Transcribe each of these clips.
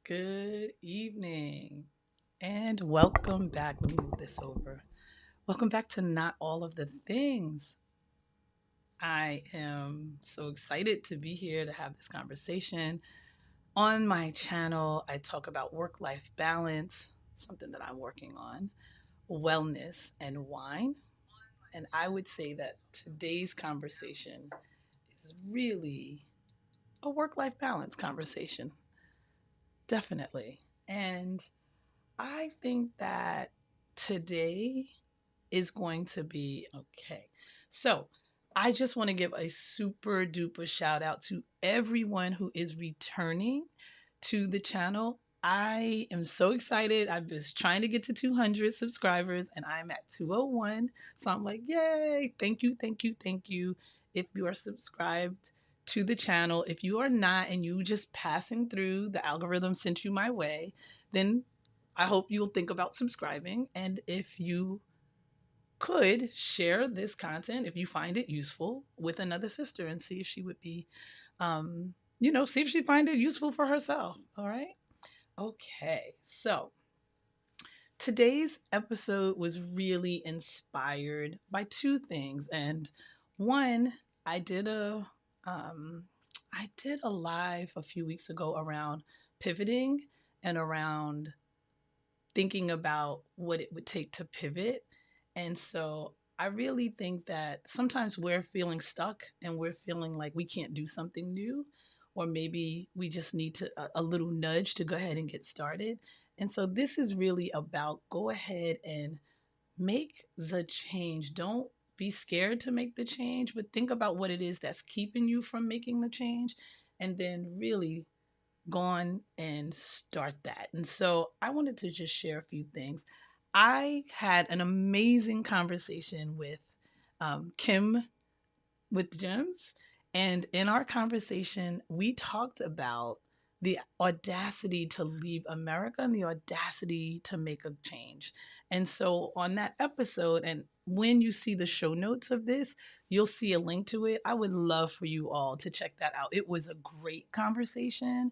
Good evening and welcome back. Let me move this over. Welcome back to Not All of the Things. I am so excited to be here to have this conversation. On my channel, I talk about work life balance, something that I'm working on, wellness, and wine. And I would say that today's conversation is really a work life balance conversation, definitely. And I think that today is going to be okay. So, I just want to give a super duper shout out to everyone who is returning to the channel. I am so excited. I've been trying to get to 200 subscribers and I'm at 201. So I'm like, yay. Thank you, thank you, thank you. If you are subscribed to the channel, if you are not and you just passing through, the algorithm sent you my way, then I hope you'll think about subscribing. And if you could share this content, if you find it useful, with another sister and see if she would be, see if she find it useful for herself. All right. Okay. So today's episode was really inspired by two things. And one, I did a, um, I did a live a few weeks ago around pivoting and around thinking about what it would take to pivot. And so I really think that sometimes we're feeling stuck and we're feeling like we can't do something new, or maybe we just need a little nudge to go ahead and get started. And so this is really about go ahead and make the change. Don't be scared to make the change, but think about what it is that's keeping you from making the change. And then really gone and start that. And so I wanted to just share a few things. I had an amazing conversation with Kim with Gems. And in our conversation, we talked about the audacity to leave America and the audacity to make a change. And so on that episode, and when you see the show notes of this, you'll see a link to it. I would love for you all to check that out. It was a great conversation.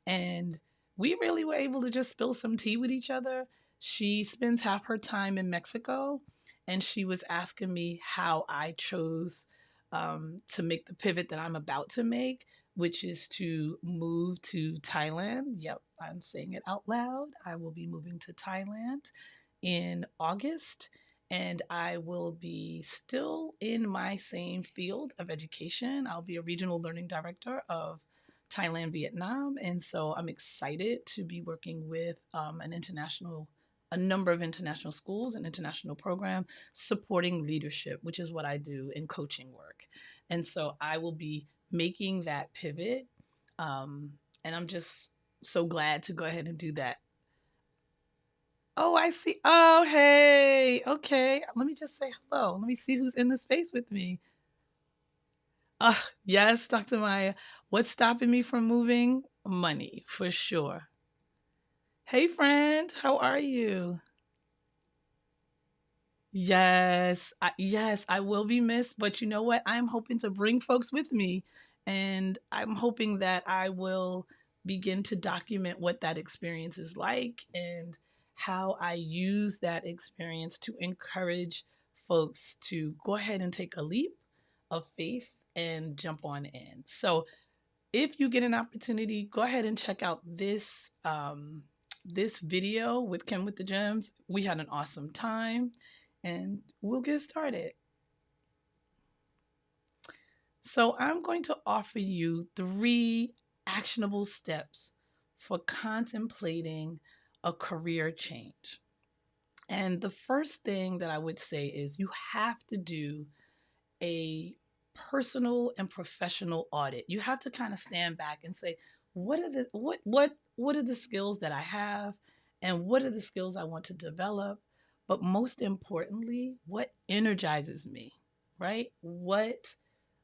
And we really were able to just spill some tea with each other. She spends half her time in Mexico, and she was asking me how I chose to make the pivot that I'm about to make, which is to move to Thailand. Yep, I'm saying it out loud. I will be moving to Thailand in August, and I will be still in my same field of education. I'll be a regional learning director of Thailand, Vietnam. And so I'm excited to be working with a number of international schools and international program supporting leadership, which is what I do in coaching work. And so I will be making that pivot. And I'm just so glad to go ahead and do that. Oh, I see. Oh, hey. Okay. Let me just say hello. Let me see who's in the space with me. Yes, Dr. Maya. What's stopping me from moving? Money, for sure. Hey, friend. How are you? Yes, I will be missed, but you know what? I'm hoping to bring folks with me, and I'm hoping that I will begin to document what that experience is like and how I use that experience to encourage folks to go ahead and take a leap of faith and jump on in. So, if you get an opportunity, go ahead and check out this video with Kim with the Gems. We had an awesome time, and we'll get started. So I'm going to offer you 3 actionable steps for contemplating a career change. And the first thing that I would say is you have to do a personal and professional audit. You have to kind of stand back and say, what are the skills that I have and what are the skills I want to develop? But most importantly, what energizes me, right? What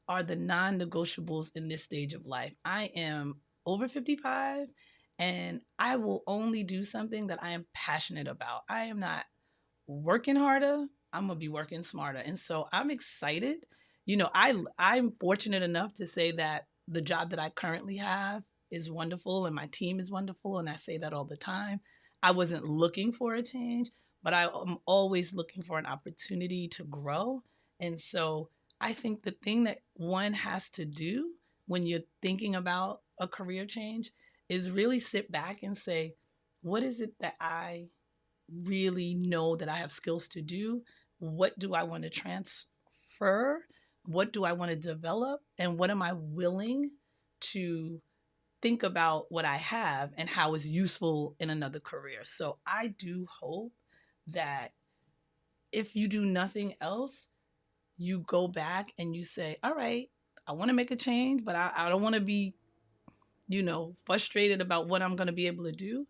are the non-negotiables in this stage of life? I am over 55 and I will only do something that I am passionate about. I am not working harder, I'm gonna be working smarter. And so I'm excited. I'm fortunate enough to say that the job that I currently have is wonderful and my team is wonderful. And I say that all the time. I wasn't looking for a change, but I am always looking for an opportunity to grow. And so I think the thing that one has to do when you're thinking about a career change is really sit back and say, what is it that I really know that I have skills to do? What do I want to transfer? What do I want to develop? And what am I willing to think about what I have and how it's useful in another career? So I do hope that if you do nothing else, you go back and you say, all right, I want to make a change, but I don't want to be, frustrated about what I'm going to be able to do.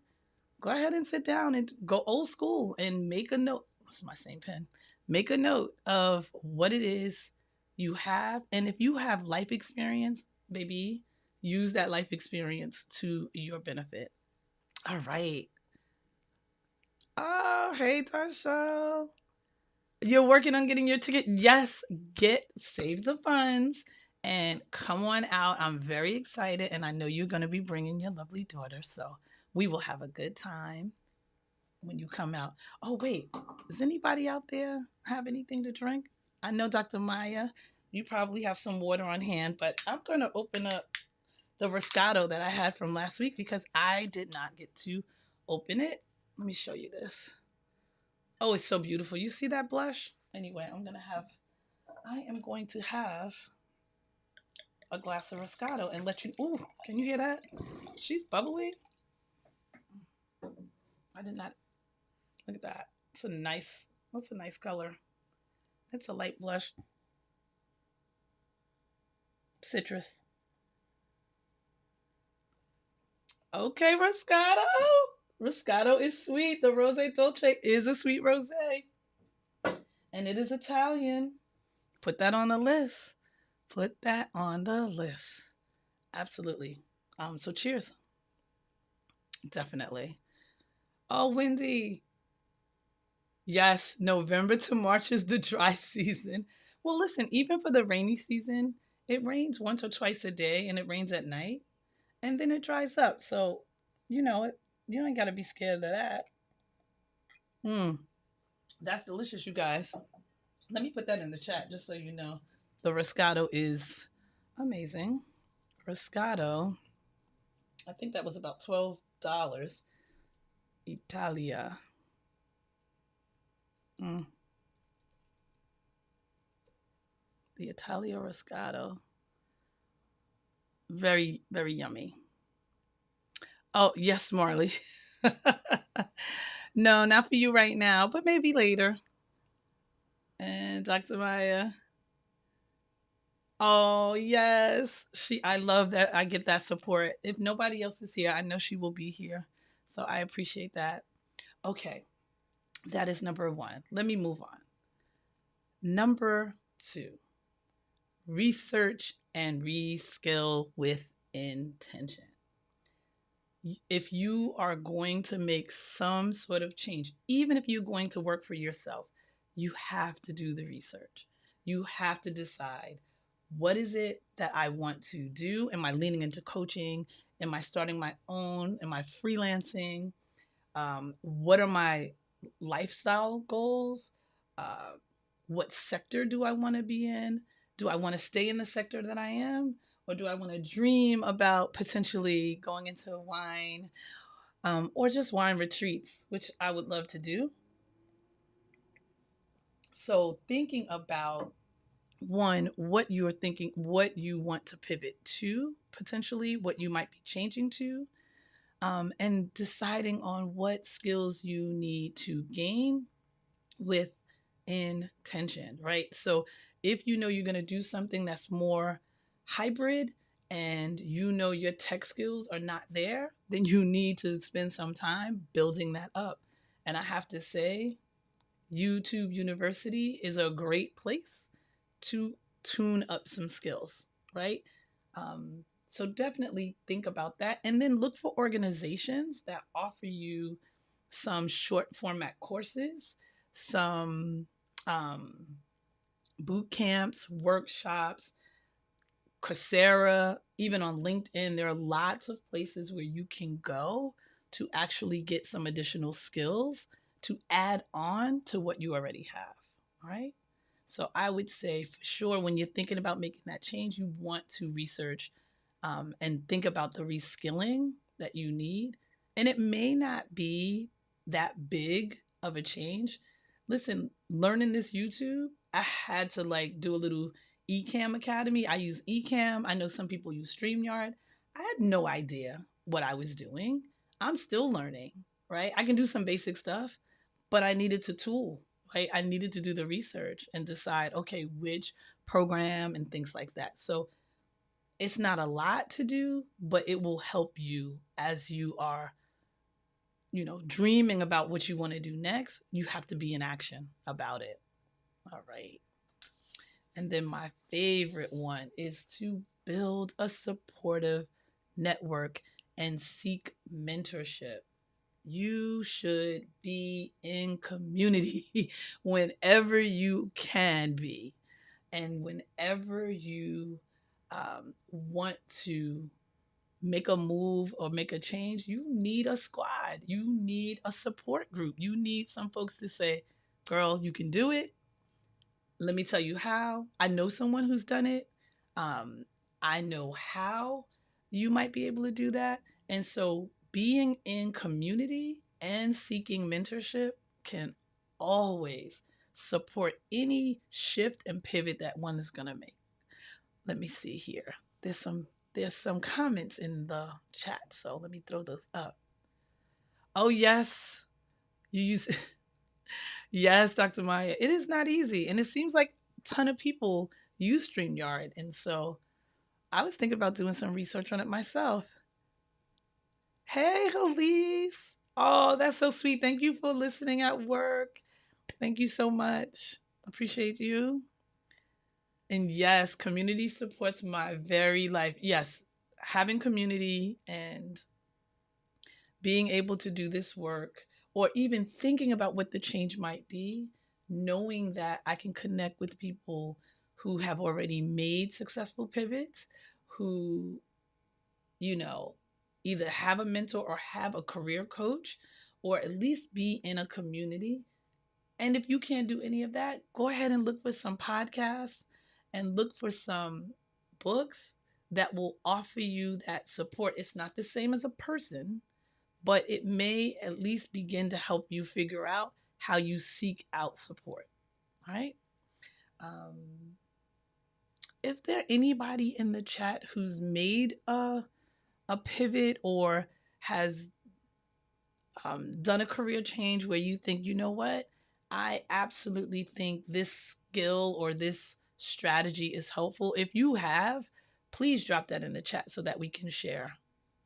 Go ahead and sit down and go old school and make a note. It's my same pen. Make a note of what it is you have. And if you have life experience, baby, use that life experience to your benefit. All right. Oh, hey, Tarsha. You're working on getting your ticket. Yes, save the funds and come on out. I'm very excited. And I know you're going to be bringing your lovely daughter. So we will have a good time when you come out. Oh, wait, does anybody out there have anything to drink? I know, Dr. Maya, you probably have some water on hand, but I'm going to open up the Roscato that I had from last week because I did not get to open it. Let me show you this. Oh, it's so beautiful. You see that blush? Anyway, I am going to have a glass of Roscato and let you, ooh, can you hear that? She's bubbly. I did not, look at that. That's a nice color. It's a light blush. Citrus. Okay, Roscato. Roscato is sweet. The Rose Dolce is a sweet rose. And it is Italian. Put that on the list. Put that on the list. Absolutely. So cheers. Definitely. Oh, Wendy. Yes, November to March is the dry season. Well, listen, even for the rainy season, it rains once or twice a day and it rains at night and then it dries up. So, you ain't got to be scared of that. Mm, that's delicious, you guys. Let me put that in the chat just so you know. The Roscato is amazing. Roscato, I think that was about $12. Italia. Mm, the Italia Roscato. Very, very yummy. Oh, yes, Marley. No, not for you right now, but maybe later. And Dr. Maya. Oh, yes. I love that I get that support. If nobody else is here, I know she will be here. So I appreciate that. Okay. That is number one. Let me move on. Number two, research and reskill with intention. If you are going to make some sort of change, even if you're going to work for yourself, you have to do the research. You have to decide, what is it that I want to do? Am I leaning into coaching? Am I starting my own? Am I freelancing? What are my lifestyle goals? Uh, what sector do I want to be in? Do I want to stay in the sector that I am? Or do I want to dream about potentially going into wine, or just wine retreats, which I would love to do? So, thinking about one, what you're thinking, what you want to pivot to, potentially, what you might be changing to, and deciding on what skills you need to gain with intention, right? So if you know you're going to do something that's more hybrid and you know your tech skills are not there, then you need to spend some time building that up. And I have to say, YouTube University is a great place to tune up some skills, right? So definitely think about that. And then look for organizations that offer you some short format courses, some boot camps, workshops, Coursera, even on LinkedIn, there are lots of places where you can go to actually get some additional skills to add on to what you already have. Right. So I would say for sure, when you're thinking about making that change, you want to research and think about the reskilling that you need. And it may not be that big of a change. Listen, learning this YouTube, I had to like do a little Ecamm Academy. I use Ecamm. I know some people use StreamYard. I had no idea what I was doing. I'm still learning, right? I can do some basic stuff, but I needed to tool, right? I needed to do the research and decide, okay, which program and things like that. So it's not a lot to do, but it will help you as you are, dreaming about what you want to do next. You have to be in action about it. All right. And then my favorite one is to build a supportive network and seek mentorship. You should be in community whenever you can be. And whenever you want to make a move or make a change, you need a squad. You need a support group. You need some folks to say, girl, you can do it. Let me tell you how. I know someone who's done it. Um, I know how you might be able to do that. And so being in community and seeking mentorship can always support any shift and pivot that one is going to make. Let me see here. There's some comments in the chat, so let me throw those up. Oh yes, you use yes, Dr. Maya. It is not easy, and it seems like a ton of people use StreamYard, and so I was thinking about doing some research on it myself. Hey, Elise. Oh, that's so sweet. Thank you for listening at work. Thank you so much. Appreciate you. And yes, community supports my very life. Yes, having community and being able to do this work, or even thinking about what the change might be, knowing that I can connect with people who have already made successful pivots, who, you know, either have a mentor or have a career coach, or at least be in a community. And if you can't do any of that, go ahead and look for some podcasts and look for some books that will offer you that support. It's not the same as a person, but it may at least begin to help you figure out how you seek out support. All right. Um, is there anybody in the chat who's made a pivot or has done a career change where you think, you know what? I absolutely think this skill or this strategy is helpful. If you have, please drop that in the chat so that we can share.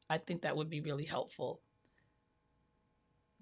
I think that would be really helpful.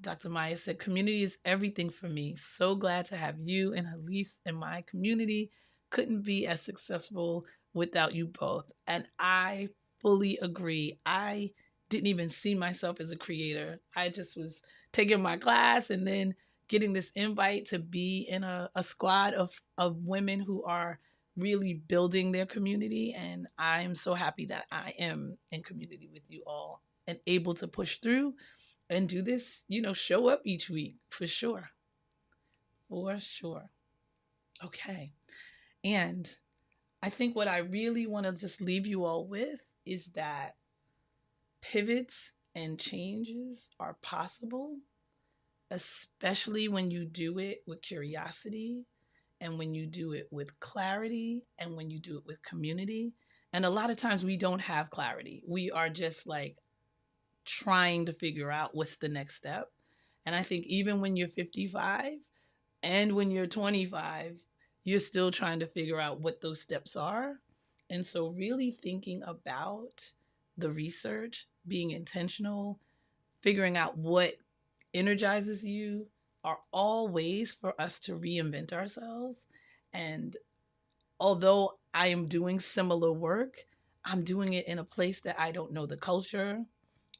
Dr. Maya said, community is everything for me. So glad to have you and Elise in my community. Couldn't be as successful without you both. And I fully agree. I didn't even see myself as a creator. I just was taking my class and then getting this invite to be in a squad of women who are really building their community. And I'm so happy that I am in community with you all and able to push through and do this, show up each week for sure. For sure. Okay. And I think what I really want to just leave you all with is that pivots and changes are possible, especially when you do it with curiosity and when you do it with clarity and when you do it with community. And a lot of times we don't have clarity. We are just like trying to figure out what's the next step. And I think even when you're 55 and when you're 25, you're still trying to figure out what those steps are. And so, really thinking about the research, being intentional, figuring out what energizes you are all ways for us to reinvent ourselves. And although I am doing similar work, I'm doing it in a place that I don't know the culture.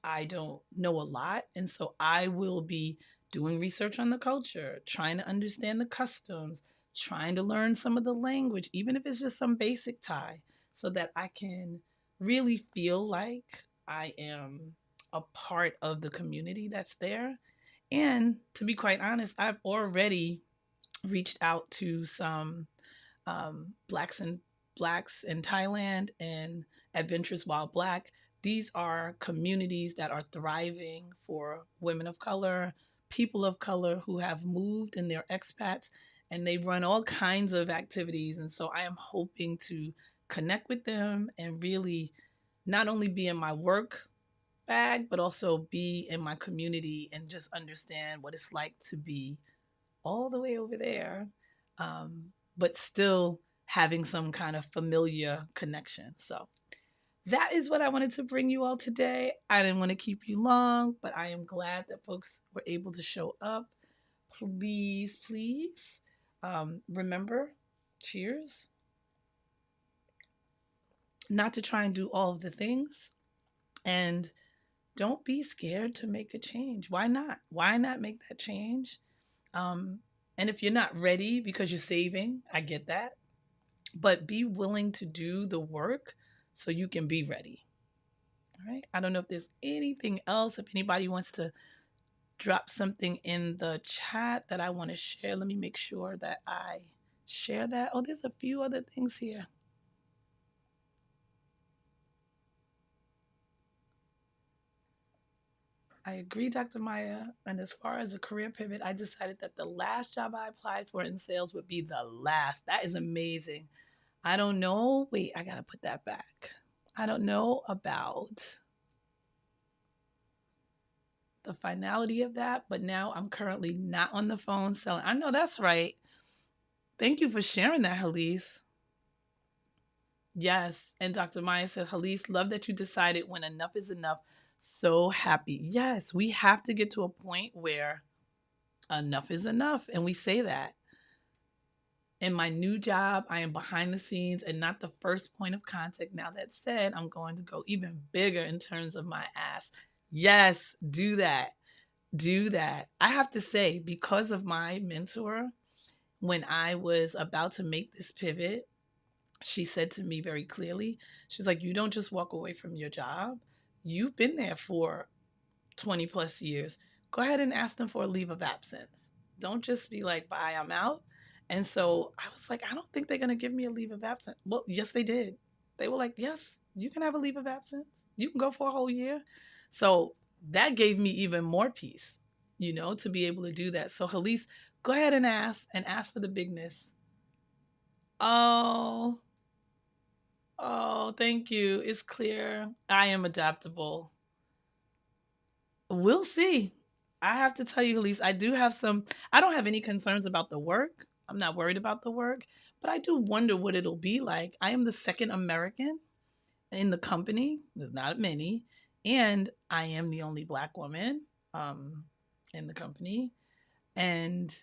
I don't know a lot. And so I will be doing research on the culture, trying to understand the customs, trying to learn some of the language, even if it's just some basic Thai, so that I can really feel like I am a part of the community that's there. And to be quite honest, I've already reached out to some blacks in Thailand and Adventures While Black. These are communities that are thriving for women of color, people of color who have moved and they're expats, and they run all kinds of activities. And so I am hoping to connect with them and really not only be in my work bag, but also be in my community and just understand what it's like to be all the way over there, but still having some kind of familiar connection. So that is what I wanted to bring you all today. I didn't want to keep you long, but I am glad that folks were able to show up. Please, please remember, cheers, not to try and do all of the things. And don't be scared to make a change. Why not? Why not make that change? Um, and if you're not ready because you're saving, I get that. But be willing to do the work so you can be ready. All right. I don't know if there's anything else. If anybody wants to drop something in the chat that I want to share, let me make sure that I share that. Oh, there's a few other things here. I agree, Dr. Maya. And as far as a career pivot, I decided that the last job I applied for in sales would be the last. That is amazing. I don't know. Wait, I got to put that back. I don't know about the finality of that, but now I'm currently not on the phone selling. I know that's right. Thank you for sharing that, Halise. Yes. And Dr. Maya says, Halise, love that you decided when enough is enough. So happy. Yes, we have to get to a point where enough is enough. And we say that. In my new job, I am behind the scenes and not the first point of contact. Now, that said, I'm going to go even bigger in terms of my ask. Yes, do that. Do that. I have to say, because of my mentor, when I was about to make this pivot, she said to me very clearly, she's like, you don't just walk away from your job. You've been there for 20 plus years. Go ahead and ask them for a leave of absence. Don't just be like, bye, I'm out. And so I was like, I don't think they're going to give me a leave of absence. Well, yes, they did. They were like, yes, you can have a leave of absence. You can go for a whole year. So that gave me even more peace, to be able to do that. So, Halise, go ahead and ask for the bigness. Oh, oh, thank you. It's clear. I am adaptable. We'll see. I have to tell you, Elise, I don't have any concerns about the work. I'm not worried about the work, but I do wonder what it'll be like. I am the second American in the company. There's not many. And I am the only Black woman um, in the company and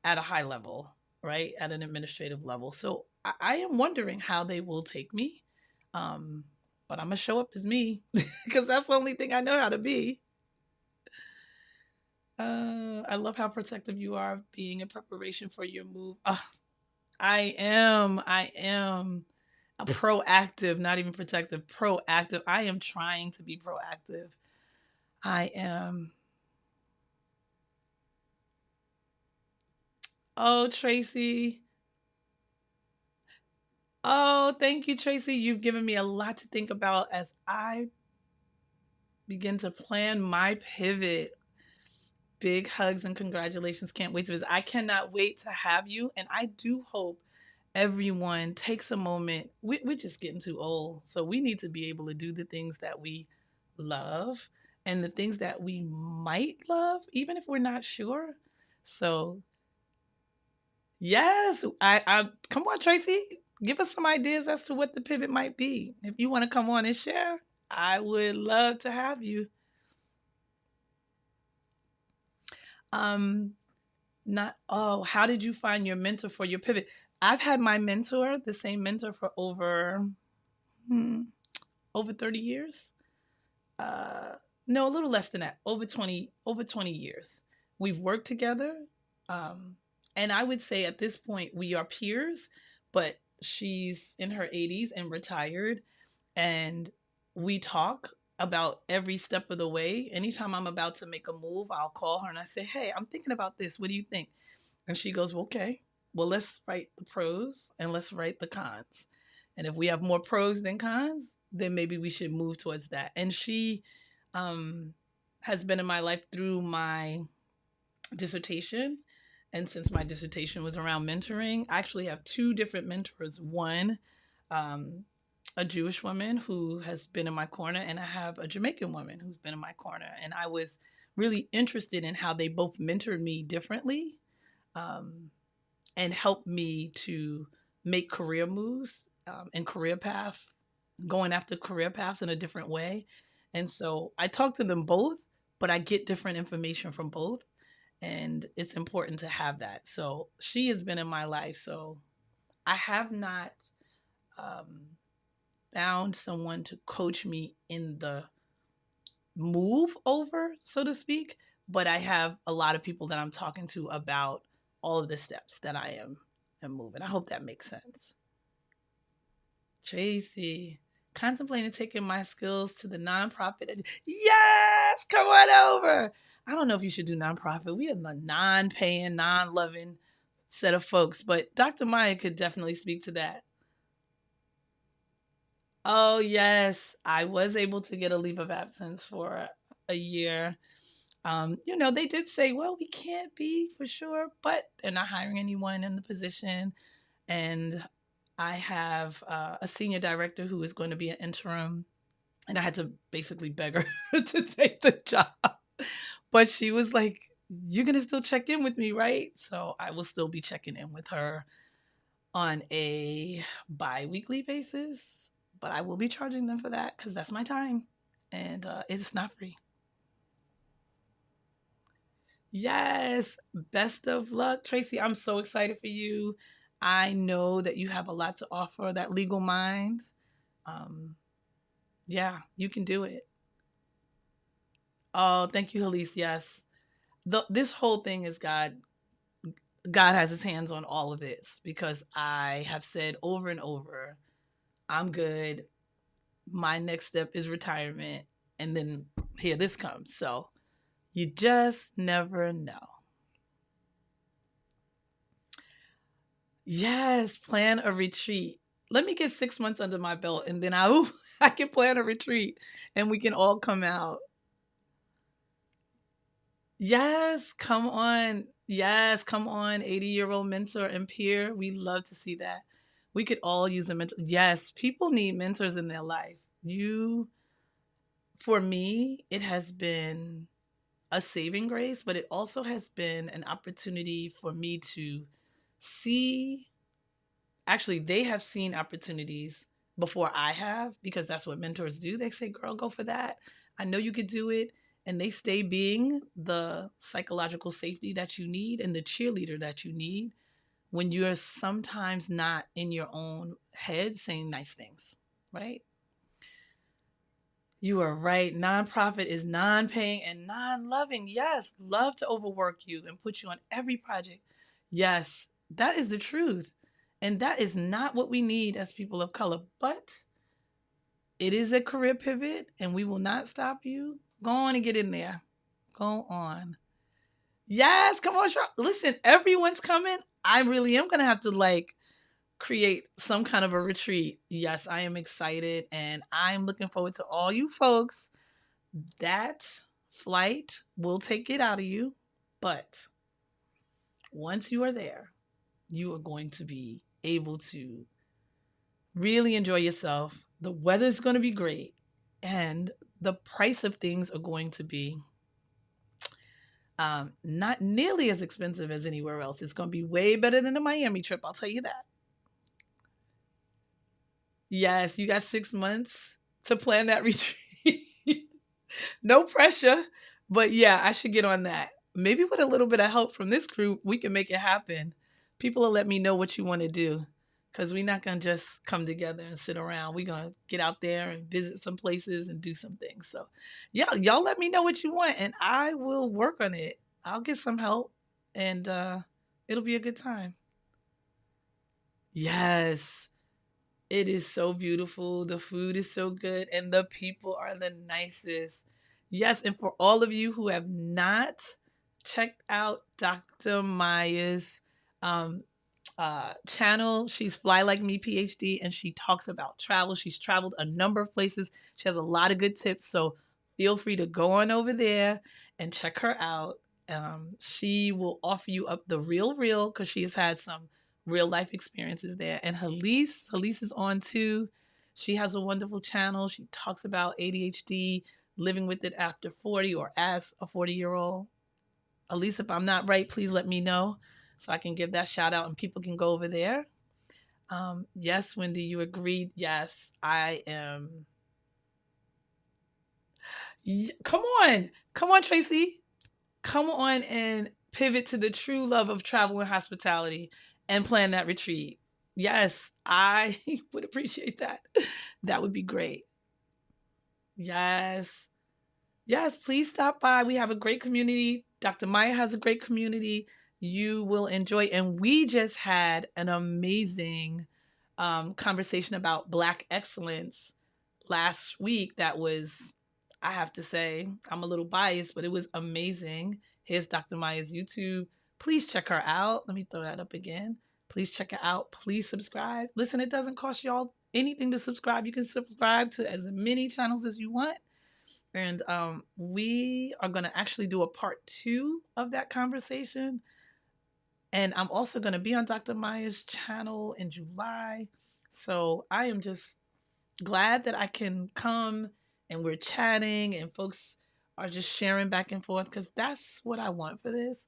at a high level, right? At an administrative level. So I am wondering how they will take me. Um, but I'm going to show up as me because that's the only thing I know how to be. I love how protective you are being in preparation for your move. I am. I am proactive, not even protective, proactive. I am trying to be proactive. I am. Oh, Tracy. Oh, thank you, Tracy. You've given me a lot to think about as I begin to plan my pivot. Big hugs and congratulations. Can't wait to visit. I cannot wait to have you. And I do hope everyone takes a moment. We're just getting too old. So we need to be able to do the things that we love and the things that we might love, even if we're not sure. So, yes, I come on, Tracy. Give us some ideas as to what the pivot might be. If you want to come on and share, I would love to have you. Um, Not how did you find your mentor for your pivot? I've had my mentor, the same mentor for hmm, over 30 years. Uh no, a little less than that. Over 20 years. We've worked together. Um and I would say at this point we are peers, but She's in her 80s and retired, and we talk about every step of the way. Anytime I'm about to make a move, I'll call her and I say, "Hey, I'm thinking about this. What do you think?" And she goes, "Well, okay, well, let's write the pros and let's write the cons. And if we have more pros than cons, then maybe we should move towards that." And she um, has been in my life through my dissertation. And since my dissertation was around mentoring, I actually have two different mentors. One, um, a Jewish woman who has been in my corner, and I have a Jamaican woman who's been in my corner. And I was really interested in how they both mentored me differently, um, and helped me to make career moves, and career path, going after career paths in a different way. And so I talk to them both, but I get different information from both. And it's important to have that. So she has been in my life. So I have not um, found someone to coach me in the move over, so to speak. But I have a lot of people that I'm talking to about all of the steps that am moving. I hope that makes sense. Tracy, contemplating taking my skills to the nonprofit. Yes, come on over. I don't know if you should do nonprofit. We are the non-paying, non-loving set of folks, but Dr. Maya could definitely speak to that. Oh, yes. I was able to get a leave of absence for a year. They did say, well, we can't be for sure, but they're not hiring anyone in the position. And I have a senior director who is going to be an interim, and I had to basically beg her to take the job. But she was like, "You're going to still check in with me, right?" So I will still be checking in with her on a bi weekly basis, but I will be charging them for that because that's my time, and it's not free. Yes. Best of luck, Tracy. I'm so excited for you. I know that you have a lot to offer, that legal mind. Um, yeah, you can do it. Oh, thank you, Halise. Yes. This whole thing is God. God has his hands on all of this because I have said over and over, I'm good. My next step is retirement. And then here this comes. So you just never know. Yes, plan a retreat. Let me get 6 months under my belt and then I can plan a retreat and we can all come out. Yes, come on. Yes, come on, 80-year-old mentor and peer. We love to see that. We could all use a mentor. Yes, people need mentors in their life. For me, it has been a saving grace, but it also has been an opportunity for me to see. Actually, they have seen opportunities before I have because that's what mentors do. They say, "Girl, go for that. I know you could do it." And they stay being the psychological safety that you need and the cheerleader that you need when you're sometimes not in your own head saying nice things, right? You are right. Nonprofit is non paying and non loving. Yes, love to overwork you and put you on every project. Yes, that is the truth. And that is not what we need as people of color. But it is a career pivot and we will not stop you. Go on and get in there. Go on. Yes, come on, Charlotte. Listen, everyone's coming. I really am going to have to create some kind of a retreat. Yes, I am excited and I'm looking forward to all you folks. That flight will take it out of you, but once you are there, you are going to be able to really enjoy yourself. The weather's going to be great, and the price of things are going to be not nearly as expensive as anywhere else. It's going to be way better than the Miami trip, I'll tell you that. Yes, you got 6 months to plan that retreat. No pressure, but yeah, I should get on that. Maybe with a little bit of help from this group, we can make it happen. People will let me know what you want to do because we're not going to just come together and sit around. We're going to get out there and visit some places and do some things. So, yeah, y'all let me know what you want and I will work on it. I'll get some help and it'll be a good time. Yes. It is so beautiful. The food is so good, and the people are the nicest. Yes, and for all of you who have not checked out Dr. Maya's um, channel, she's Fly Like Me PhD, and she talks about travel. She's traveled a number of places. She has a lot of good tips. So feel free to go on over there and check her out. She will offer you up the real because she has had some real life experiences there. And Halise is on too. She has a wonderful channel. She talks about ADHD, living with it after 40 or as a 40-year-old. Elise, if I'm not right, please let me know so I can give that shout out and people can go over there. Yes, Wendy, you agreed. Yes, I am. Come on, Tracy. Come on and pivot to the true love of travel and hospitality and plan that retreat. Yes, I would appreciate that. That would be great. Yes. Yes, please stop by. We have a great community. Dr. Maya has a great community. You will enjoy. And we just had an amazing conversation about Black excellence last week. That was, I have to say, I'm a little biased, but it was amazing. Here's Dr. Maya's YouTube. Please check her out. Let me throw that up again. Please check it out. Please subscribe. Listen, it doesn't cost y'all anything to subscribe. You can subscribe to as many channels as you want, and we are going to actually do a part 2 of that conversation. And I'm also going to be on Dr. Maya's channel in July. So I am just glad that I can come and we're chatting and folks are just sharing back and forth because that's what I want for this.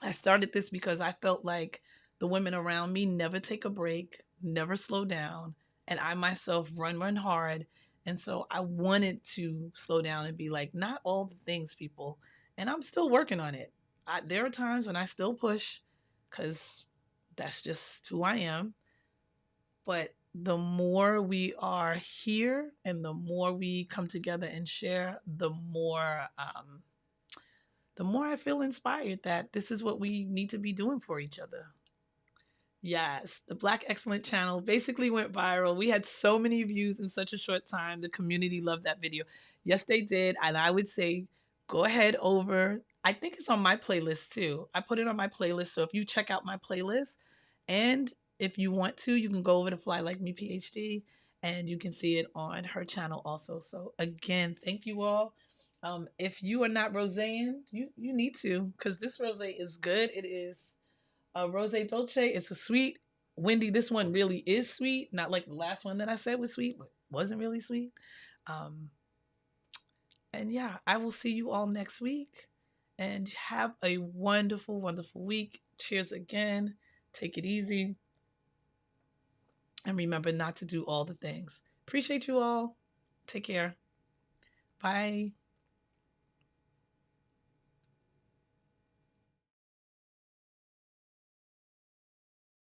I started this because I felt like the women around me never take a break, never slow down, and I myself run hard. And so I wanted to slow down and be like, not all the things, people. And I'm still working on it. There are times when I still push because that's just who I am. But the more we are here and the more we come together and share, the more I feel inspired that this is what we need to be doing for each other. Yes, the Black Excellent channel basically went viral. We had so many views in such a short time. The community loved that video. Yes, they did. And I would say go ahead over. I think it's on my playlist too. I put it on my playlist. So if you check out my playlist and if you want to, you can go over to Fly Like Me PhD and you can see it on her channel also. So again, thank you all. If you are not roséing, you need to because this rosé is good. It is Rose Dolce. It's a sweet. Wendy, this one really is sweet. Not like the last one that I said was sweet, but wasn't really sweet. Um, and yeah, I will see you all next week. And have a wonderful, wonderful week. Cheers again. Take it easy. And remember not to do all the things. Appreciate you all. Take care. Bye.